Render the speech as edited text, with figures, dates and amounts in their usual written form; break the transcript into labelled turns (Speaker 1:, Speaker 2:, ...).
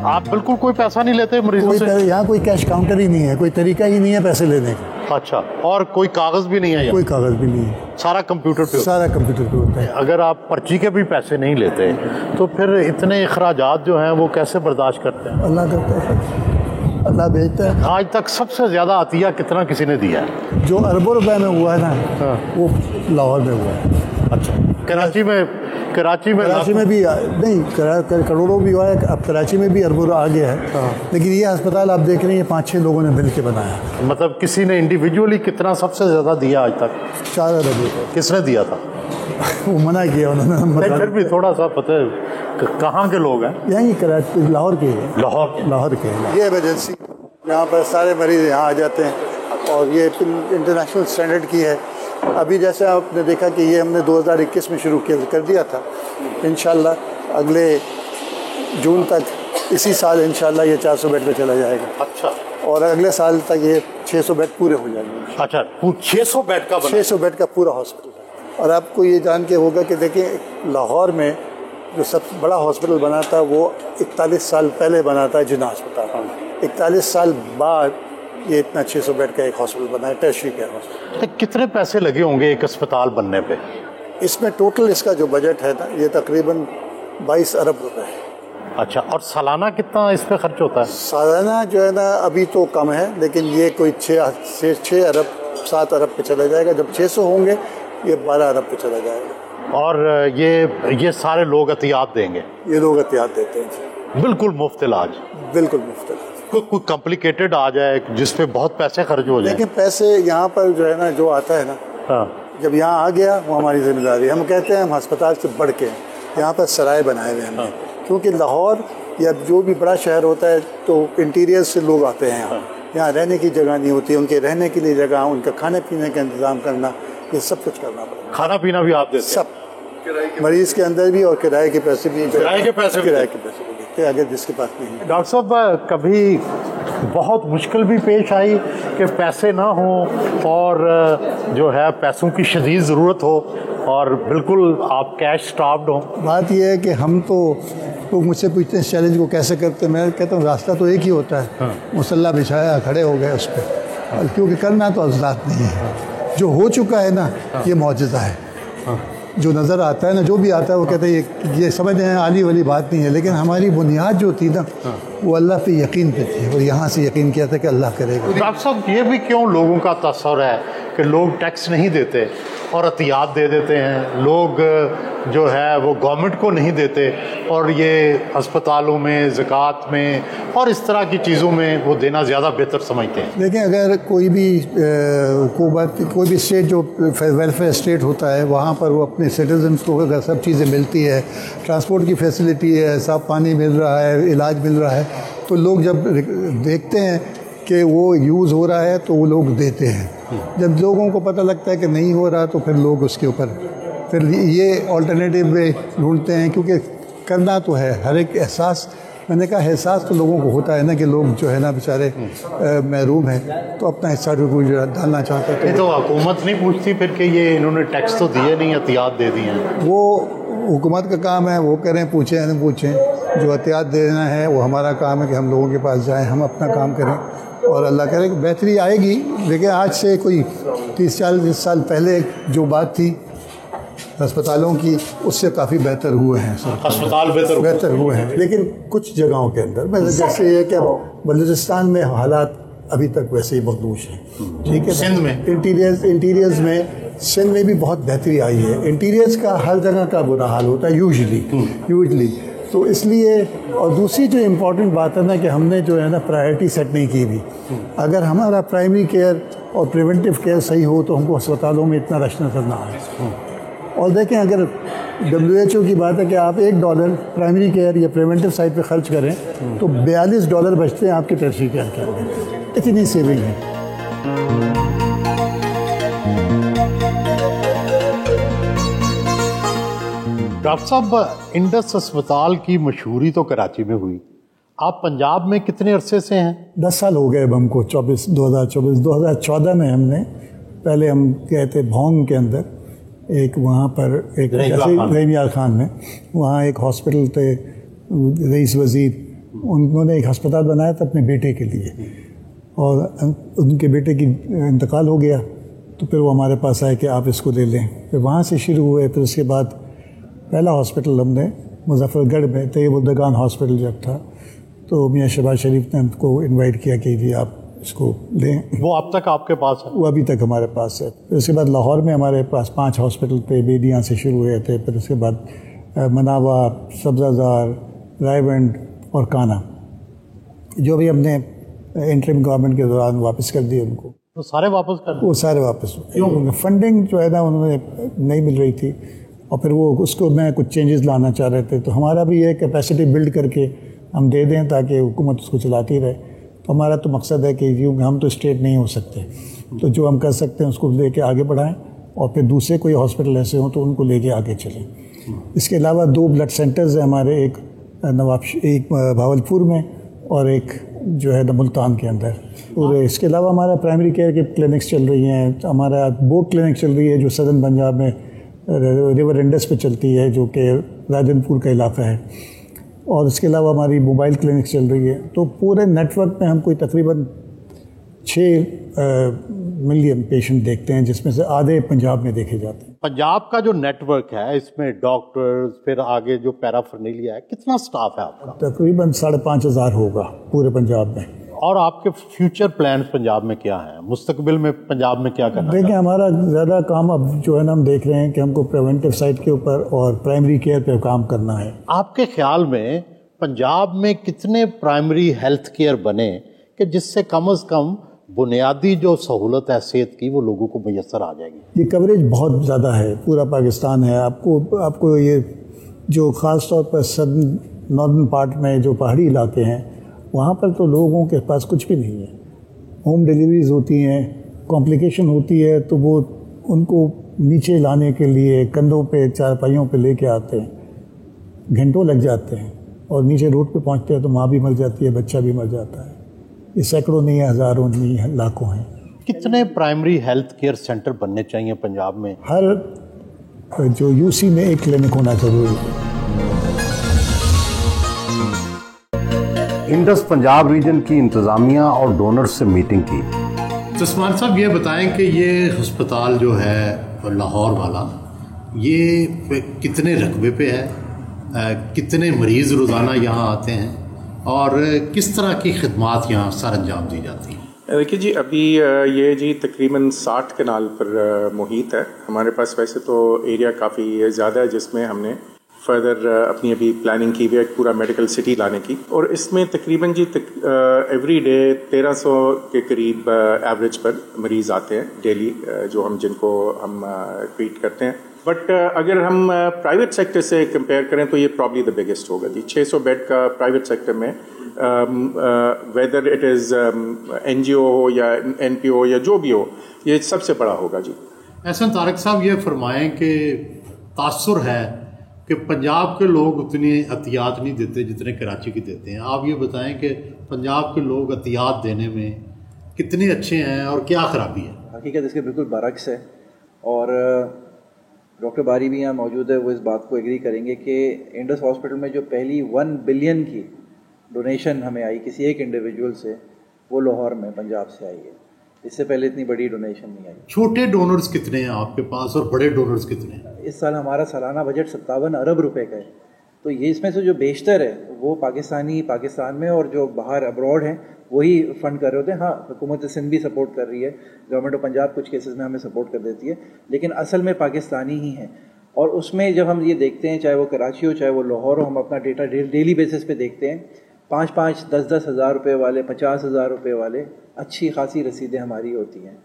Speaker 1: آپ بالکل کوئی پیسہ نہیں لیتے مریضوں سے؟
Speaker 2: یہاں کوئی کیش کاؤنٹر ہی نہیں ہے، کوئی طریقہ ہی نہیں ہے پیسے لینے کا۔
Speaker 1: اچھا، اور کوئی کاغذ بھی نہیں ہے؟
Speaker 2: کوئی کاغذ بھی نہیں ہے،
Speaker 1: سارا کمپیوٹر پہ؟
Speaker 2: سارا کمپیوٹر پہ ہوتا ہے۔
Speaker 1: اگر آپ پرچی کے بھی پیسے نہیں لیتے تو پھر اتنے اخراجات جو ہیں وہ کیسے برداشت کرتے ہیں؟
Speaker 2: اللہ کرتا ہے، اللہ بھیجتا ہے۔
Speaker 1: آج تک سب سے زیادہ عطیہ کتنا کسی نے دیا ہے؟
Speaker 2: جو اربوں روپے میں ہوا ہے نا وہ لاہور میں ہوا ہے۔
Speaker 1: اچھا، کراچی میں
Speaker 2: بھی نہیں، کروڑوں بھی ہوا ہے، اب کراچی میں بھی اربوں آ گیا ہے، لیکن یہ ہسپتال آپ دیکھ رہے ہیں 5-6 لوگوں نے مل کے بنایا۔
Speaker 1: مطلب کسی نے انڈیویجولی کتنا سب سے زیادہ دیا آج تک؟
Speaker 2: 4 ارب روپے۔
Speaker 1: کس نے دیا تھا؟
Speaker 2: وہ منع کیا انہوں نے۔
Speaker 1: پھر بھی تھوڑا سا پتہ ہے کہاں کے لوگ ہیں؟
Speaker 2: یہیں کراچی، لاہور کے ہیں۔ لاہور کے ہیں۔ یہ ایمرجنسی یہاں پر سارے مریض یہاں آ جاتے ہیں، اور یہ انٹرنیشنل اسٹینڈرڈ کی ہے۔ ابھی جیسے آپ نے دیکھا کہ یہ ہم نے 2021 میں شروع کر دیا تھا، انشاءاللہ اگلے جون تک، اسی سال انشاءاللہ یہ 400 بیڈ پہ چلا جائے گا۔
Speaker 1: اچھا،
Speaker 2: اور اگلے سال تک یہ 600 بیڈ پورے ہو جائیں گے۔
Speaker 1: اچھا، 600 بیڈ کا
Speaker 2: 600 بیڈ کا پورا ہاسپٹل ہے۔ اور آپ کو یہ جان کے ہوگا کہ دیکھیں لاہور میں جو سب سے بڑا ہاسپٹل بنا تھا وہ 41 سال پہلے بنا تھا جناح ہسپتال۔ 41 سال بعد یہ اتنا 600 بیڈ کا ایک ہاسپٹل بنا ہے، ٹیرشری کیئر ہاسپٹل۔
Speaker 1: کتنے پیسے لگے ہوں گے ایک اسپتال بننے پہ؟
Speaker 2: اس میں ٹوٹل اس کا جو بجٹ ہے نا یہ تقریباً 22 ارب روپے ہے۔
Speaker 1: اچھا، اور سالانہ کتنا اس پہ خرچ ہوتا ہے؟
Speaker 2: سالانہ جو ہے نا ابھی تو کم ہے، لیکن یہ کوئی 6 ارب 7 ارب پہ چلا جائے گا۔ جب 600 ہوں گے یہ 12 ارب پہ چلا جائے گا۔
Speaker 1: اور یہ سارے لوگ احتیاط دیں گے؟
Speaker 2: یہ لوگ احتیاط دیتے ہیں،
Speaker 1: بالکل مفت علاج؟ بالکل
Speaker 2: مفت علاج۔
Speaker 1: کوئی کمپلیکیٹڈ آ جائے جس پہ بہت پیسے خرچ ہو جائیں؟
Speaker 2: لیکن پیسے یہاں پر جو ہے نا جو آتا ہے نا، جب یہاں آ گیا وہ ہماری ذمہ داری۔ ہم کہتے ہیں ہم ہسپتال سے بڑھ کے یہاں پر سرائے بنائے ہوئے ہیں، کیونکہ لاہور یا جو بھی بڑا شہر ہوتا ہے تو انٹیریئر سے لوگ آتے ہیں یہاں رہنے کی جگہ نہیں ہوتی، ان کے رہنے کے لیے جگہ، ان کا کھانے پینے کا انتظام کرنا، یہ سب کچھ کرنا پڑتا ہے۔
Speaker 1: کھانا پینا بھی آپ دیتے ہیں؟
Speaker 2: سب، مریض کے اندر بھی، اور کرائے کے پیسے بھی دیتے ہیں اگر جس کے پاس نہیں۔
Speaker 1: ڈاکٹر صاحب کبھی بہت مشکل بھی پیش آئی کہ پیسے نہ ہوں اور جو ہے پیسوں کی شدید ضرورت ہو اور بالکل آپ کیش سٹاپڈ ہوں؟
Speaker 2: بات یہ ہے کہ ہم تو لوگ مجھ سے پوچھتے ہیں اس چیلنج کو کیسے کرتے ہیں، میں کہتا ہوں راستہ تو ایک ہی ہوتا ہے، مصلح بچھایا کھڑے ہو گئے اس پہ، کیونکہ کرنا تو ذات نہیں ہے، جو ہو چکا ہے نا یہ معجزہ ہے۔ جو نظر آتا ہے نا، جو بھی آتا ہے وہ کہتا ہے یہ سمجھتے ہیں عالی والی بات نہیں ہے، لیکن ہماری بنیاد جو تھی نا وہ اللہ پہ یقین پہ تھی، اور یہاں سے یقین کیا تھا کہ اللہ کرے گا۔
Speaker 1: ڈاکٹر صاحب یہ بھی کیوں لوگوں کا تصور ہے کہ لوگ ٹیکس نہیں دیتے اور عطیات دے دیتے ہیں، لوگ جو ہے وہ گورنمنٹ کو نہیں دیتے اور یہ ہسپتالوں میں، زکوٰۃ میں اور اس طرح کی چیزوں میں وہ دینا زیادہ بہتر سمجھتے ہیں؟
Speaker 2: لیکن اگر کوئی بھی حکومت، کوئی بھی اسٹیٹ جو ویلفیئر اسٹیٹ ہوتا ہے وہاں پر وہ اپنے سٹیزنس کو اگر سب چیزیں ملتی ہے، ٹرانسپورٹ کی فیسلٹی ہے، صاف پانی مل رہا ہے، علاج مل رہا ہے، تو لوگ جب دیکھتے ہیں کہ وہ یوز ہو رہا ہے تو وہ لوگ دیتے ہیں۔ جب لوگوں کو پتہ لگتا ہے کہ نہیں ہو رہا تو پھر لوگ اس کے اوپر پھر یہ آلٹرنیٹیو وے ڈھونڈتے ہیں، کیونکہ کرنا تو ہے ہر ایک احساس، میں نے کہا احساس تو لوگوں کو ہوتا ہے نا کہ لوگ جو ہے نا بیچارے محروم ہیں، تو اپنا حصہ ڈالنا چاہتا ہے۔
Speaker 1: تو حکومت نہیں پوچھتی پھر کہ یہ انہوں نے ٹیکس تو دیے نہیں، احتیاط دے دیے ہیں؟
Speaker 2: وہ حکومت کا کام ہے، وہ کریں، پوچھیں نہ پوچھیں، جو احتیاط دینا ہے وہ ہمارا کام ہے کہ ہم لوگوں کے پاس جائیں، ہم اپنا کام کریں، اور اللہ کرے کہ بہتری آئے گی۔ لیکن آج سے کوئی 30-40 سال پہلے جو بات تھی ہسپتالوں کی، اس سے کافی بہتر ہوئے ہیں،
Speaker 1: ہسپتال
Speaker 2: بہتر ہوئے ہیں، لیکن کچھ جگہوں کے اندر جیسے یہ کہ بلوچستان میں حالات ابھی تک ویسے ہی مخدوش ہیں، ٹھیک ہے۔
Speaker 1: سندھ میں
Speaker 2: انٹیریئرز میں، سندھ میں بھی بہت بہتری آئی ہے۔ انٹیریئرز کا ہر جگہ کا برا حال ہوتا ہے یوزلی، تو اس لیے، اور دوسری جو امپورٹنٹ بات ہے نا کہ ہم نے جو ہے نا پرائرٹی سیٹ نہیں کی بھی۔ اگر ہمارا پرائمری کیئر اور پریونٹیو کیئر صحیح ہو تو ہم کو اسپتالوں میں اتنا رش نظر نہ آئے۔ اور دیکھیں اگر WHO کی بات ہے کہ آپ $1 پرائمری کیئر یا پریونٹیو سائڈ پہ خرچ کریں تو $42 بچتے ہیں آپ کے ٹیرشری کیئر کے اندر، اتنی سیونگ ہے۔
Speaker 1: ڈاکٹر صاحب انڈس اسپتال کی مشہوری تو کراچی میں ہوئی، آپ پنجاب میں کتنے عرصے سے ہیں؟
Speaker 2: 10 سال ہو گئے اب ہم کو، 2014 میں ہم نے، پہلے ہم گئے تھے بھونگ کے اندر، ایک وہاں پر ایک رحیم یار خان میں، وہاں ایک ہاسپٹل تھے، رئیس وزیر انہوں نے ایک ہسپتال بنایا تھا اپنے بیٹے کے لیے، اور ان کے بیٹے کی انتقال ہو گیا، تو پھر وہ ہمارے پاس آئے کہ آپ اس کو لے لیں. پھر وہاں سے شروع ہوئے. پھر اس کے بعد پہلا ہاسپٹل ہم نے مظفر گڑھ میں طیب الدگان ہاسپٹل جب تھا، تو میاں شہباز شریف نے ہم کو انوائٹ کیا کہ جی آپ اس کو لیں.
Speaker 1: وہ اب تک آپ کے پاس ہے؟
Speaker 2: وہ ابھی تک ہمارے پاس ہے. پھر اس کے بعد لاہور میں ہمارے پاس 5 ہاسپٹل تھے، بیدیاں سے شروع ہوئے تھے. پھر اس کے بعد مناوا، سبزہ زار، رائیونڈ اور کانا، جو بھی ہم نے انٹرم گورنمنٹ کے دوران واپس کر دیے ان کو.
Speaker 1: وہ سارے واپس کر دیے؟
Speaker 2: وہ سارے واپس. فنڈنگ جو ہے نا انہوں نے نہیں مل رہی تھی، اور پھر وہ اس کو میں کچھ چینجز لانا چاہ رہے تھے. تو ہمارا بھی یہ کیپیسٹی بلڈ کر کے ہم دے دیں تاکہ حکومت اس کو چلاتی رہے. تو ہمارا تو مقصد ہے کہ ہم تو اسٹیٹ نہیں ہو سکتے، تو جو ہم کر سکتے ہیں اس کو لے کے آگے بڑھائیں، اور پھر دوسرے کوئی ہاسپٹل ایسے ہوں تو ان کو لے کے آگے چلیں. اس کے علاوہ 2 بلڈ سینٹرز ہیں ہمارے، ایک بھاولپور میں اور ایک جو ہے ملتان کے اندر. اور اس کے علاوہ ہمارا پرائمری کیئر کے کلینکس چل رہی ہیں. ہمارا بوٹ کلینک چل رہی ہے جو سدرن پنجاب میں ریور انڈس پہ چلتی ہے، جو کہ راجن پور کا علاقہ ہے. اور اس کے علاوہ ہماری موبائل کلینک چل رہی ہے. تو پورے نیٹ ورک میں ہم کوئی تقریباً 6 ملین پیشنٹ دیکھتے ہیں، جس میں سے آدھے پنجاب میں دیکھے جاتے ہیں.
Speaker 1: پنجاب کا جو نیٹ ورک ہے اس میں ڈاکٹرز، پھر آگے جو پیرافرنیلیا ہے، کتنا سٹاف ہے آپ کا؟
Speaker 2: تقریباً 5,500 ہوگا پورے پنجاب میں.
Speaker 1: اور آپ کے فیوچر پلانز پنجاب میں کیا ہیں؟ مستقبل میں پنجاب میں کیا کرنا ہے؟
Speaker 2: دیکھیں ہمارا زیادہ کام اب جو ہے نا ہم دیکھ رہے ہیں کہ ہم کو پریونٹیو سائٹ کے اوپر اور پرائمری کیئر پہ کام کرنا ہے.
Speaker 1: آپ کے خیال میں پنجاب میں کتنے پرائمری ہیلتھ کیئر بنے کہ جس سے کم از کم بنیادی جو سہولت ہے صحت کی وہ لوگوں کو میسر آ جائے گی؟
Speaker 2: یہ کوریج بہت زیادہ ہے، پورا پاکستان ہے. آپ کو یہ جو خاص طور پر ناردن پارٹ میں جو پہاڑی علاقے ہیں وہاں پر تو لوگوں کے پاس کچھ بھی نہیں ہے. ہوم ڈیلیوریز ہوتی ہیں، کمپلیکیشن ہوتی ہے تو وہ ان کو نیچے لانے کے لیے کندھوں پہ چارپائیوں پہ لے کے آتے ہیں، گھنٹوں لگ جاتے ہیں، اور نیچے روڈ پہ پہنچتے ہیں تو ماں بھی مر جاتی ہے، بچہ بھی مر جاتا ہے. یہ سینکڑوں نہیں ہیں، ہزاروں نہیں ہیں، لاکھوں ہیں.
Speaker 1: کتنے پرائمری ہیلتھ کیئر سینٹر بننے چاہیے پنجاب میں؟
Speaker 2: ہر جو یو سی میں ایک کلینک ہونا ضروری ہے.
Speaker 3: انڈس پنجاب ریجن کی انتظامیہ اور ڈونر سے میٹنگ کی.
Speaker 1: عثمان صاحب یہ بتائیں کہ یہ ہسپتال جو ہے لاہور والا، یہ کتنے رقبے پہ ہے، کتنے مریض روزانہ یہاں آتے ہیں، اور کس طرح کی خدمات یہاں سر انجام دی جاتی ہیں؟
Speaker 4: دیکھیے جی، ابھی یہ جی تقریباً 60 کنال پر محیط ہے. ہمارے پاس ویسے تو ایریا کافی زیادہ ہے جس میں ہم نے فردر اپنی ابھی پلاننگ کی ہوئی ہے پورا میڈیکل سٹی لانے کی. اور اس میں تقریباً جی ایوری ڈے 1300 کے قریب ایوریج پر مریض آتے ہیں ڈیلی، جو جن کو ہم ٹریٹ کرتے ہیں. بٹ اگر ہم پرائیویٹ سیکٹر سے کمپیئر کریں تو یہ پرابلی دا بگیسٹ ہوگا جی. 600 بیڈ کا پرائیویٹ سیکٹر میں، whether it is N G O ہو یا این پی او یا جو بھی ہو، یہ سب سے بڑا ہوگا جی.
Speaker 1: احسن طارق صاحب یہ فرمائیں کہ تاثر ہے کہ پنجاب کے لوگ اتنی احتیاط نہیں دیتے جتنے کراچی کی دیتے ہیں. آپ یہ بتائیں کہ پنجاب کے لوگ احتیاط دینے میں کتنے اچھے ہیں اور کیا خرابی ہے؟
Speaker 5: حقیقت اس کے بالکل برعکس ہے، اور ڈاکٹر باری بھی یہاں موجود ہے، وہ اس بات کو ایگری کریں گے کہ انڈس ہاسپٹل میں جو پہلی 1 بلین کی ڈونیشن ہمیں آئی کسی ایک انڈیویجول سے، وہ لاہور میں پنجاب سے آئی ہے. اس سے پہلے اتنی بڑی ڈونیشن نہیں آئی.
Speaker 1: چھوٹے ڈونرز کتنے ہیں آپ کے پاس اور بڑے ڈونرز کتنے ہیں؟
Speaker 5: اس سال ہمارا سالانہ بجٹ 57 ارب روپے کا ہے. تو یہ اس میں سے جو بیشتر ہے وہ پاکستان میں اور جو باہر ابراڈ ہیں وہی فنڈ کر رہے ہوتے ہیں. ہاں، حکومت سندھ بھی سپورٹ کر رہی ہے، گورنمنٹ آف پنجاب کچھ کیسز میں ہمیں سپورٹ کر دیتی ہے، لیکن اصل میں پاکستانی ہی ہیں. اور اس میں جب ہم یہ دیکھتے ہیں، چاہے وہ کراچی ہو چاہے وہ لاہور ہو، ہم اپنا ڈیٹا ڈیلی بیسس پہ دیکھتے ہیں. 5-5 10-10 ہزار روپے والے، 50,000 روپے والے اچھی خاصی رسیدیں ہماری ہوتی ہیں.